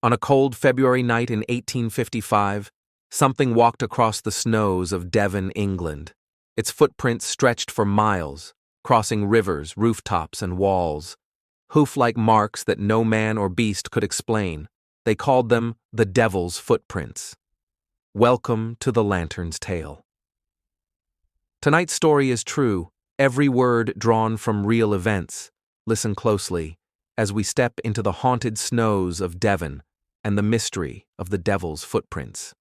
On a cold February night in 1855, something walked across the snows of Devon, England. Its footprints stretched for miles, crossing rivers, rooftops, and walls. Hoof-like marks that no man or beast could explain. They called them the Devil's Footprints. Welcome to the Lantern's Tale. Tonight's story is true, every word drawn from real events. Listen closely as we step into the haunted snows of Devon and the mystery of the Devil's Footprints.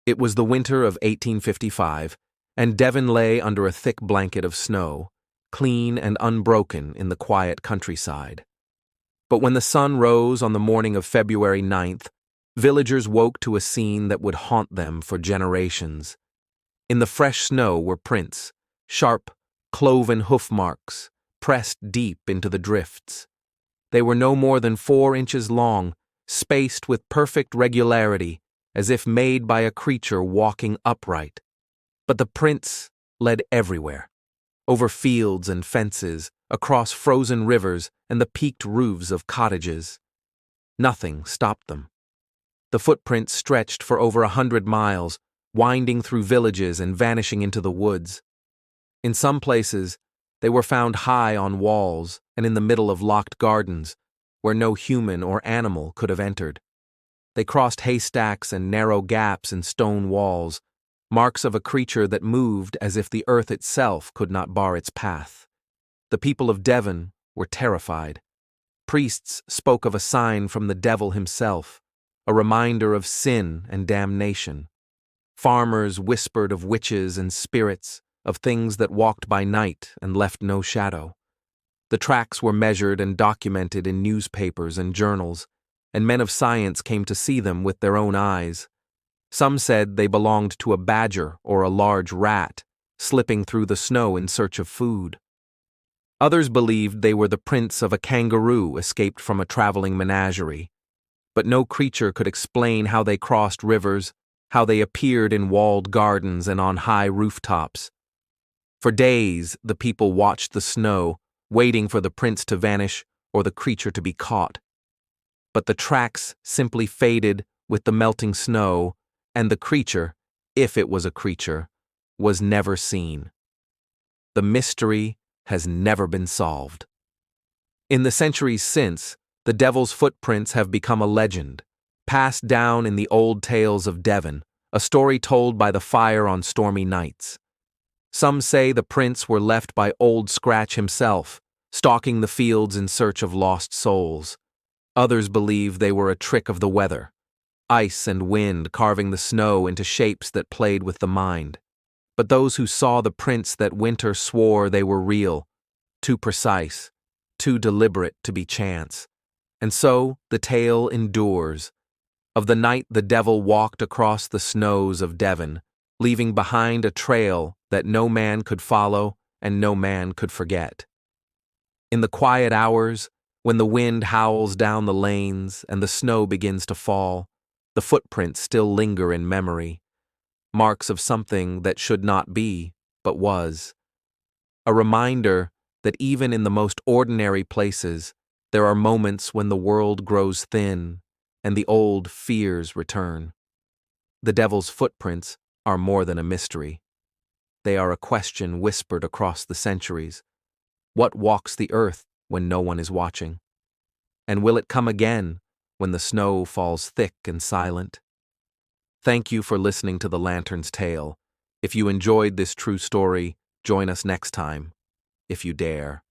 It was the winter of 1855, and Devon lay under a thick blanket of snow, clean and unbroken in the quiet countryside. But when the sun rose on the morning of February 9th, villagers woke to a scene that would haunt them for generations. In the fresh snow were prints, sharp, cloven hoof marks, pressed deep into the drifts. They were no more than 4 inches long, spaced with perfect regularity, as if made by a creature walking upright. But the prints led everywhere, over fields and fences, across frozen rivers and the peaked roofs of cottages. Nothing stopped them. The footprints stretched for over 100 miles, winding through villages and vanishing into the woods. In some places, they were found high on walls and in the middle of locked gardens, where no human or animal could have entered. They crossed haystacks and narrow gaps in stone walls, marks of a creature that moved as if the earth itself could not bar its path. The people of Devon were terrified. Priests spoke of a sign from the devil himself, a reminder of sin and damnation. Farmers whispered of witches and spirits, of things that walked by night and left no shadow. The tracks were measured and documented in newspapers and journals, and men of science came to see them with their own eyes. Some said they belonged to a badger or a large rat, slipping through the snow in search of food. Others believed they were the prints of a kangaroo escaped from a traveling menagerie. But no creature could explain how they crossed rivers, how they appeared in walled gardens and on high rooftops. For days, the people watched the snow, waiting for the prints to vanish or the creature to be caught. But the tracks simply faded with the melting snow, and the creature, if it was a creature, was never seen. The mystery has never been solved. In the centuries since, the Devil's Footprints have become a legend, passed down in the old tales of Devon, a story told by the fire on stormy nights. Some say the prints were left by Old Scratch himself, stalking the fields in search of lost souls. Others believe they were a trick of the weather, ice and wind carving the snow into shapes that played with the mind. But those who saw the prints that winter swore they were real, too precise, too deliberate to be chance. And so the tale endures, of the night the devil walked across the snows of Devon, leaving behind a trail that no man could follow and no man could forget. In the quiet hours, when the wind howls down the lanes and the snow begins to fall, the footprints still linger in memory, marks of something that should not be, but was. A reminder that even in the most ordinary places, there are moments when the world grows thin and the old fears return. The Devil's Footprints are more than a mystery. They are a question whispered across the centuries. What walks the earth when no one is watching? And will it come again when the snow falls thick and silent? Thank you for listening to The Lantern's Tale. If you enjoyed this true story, join us next time, if you dare.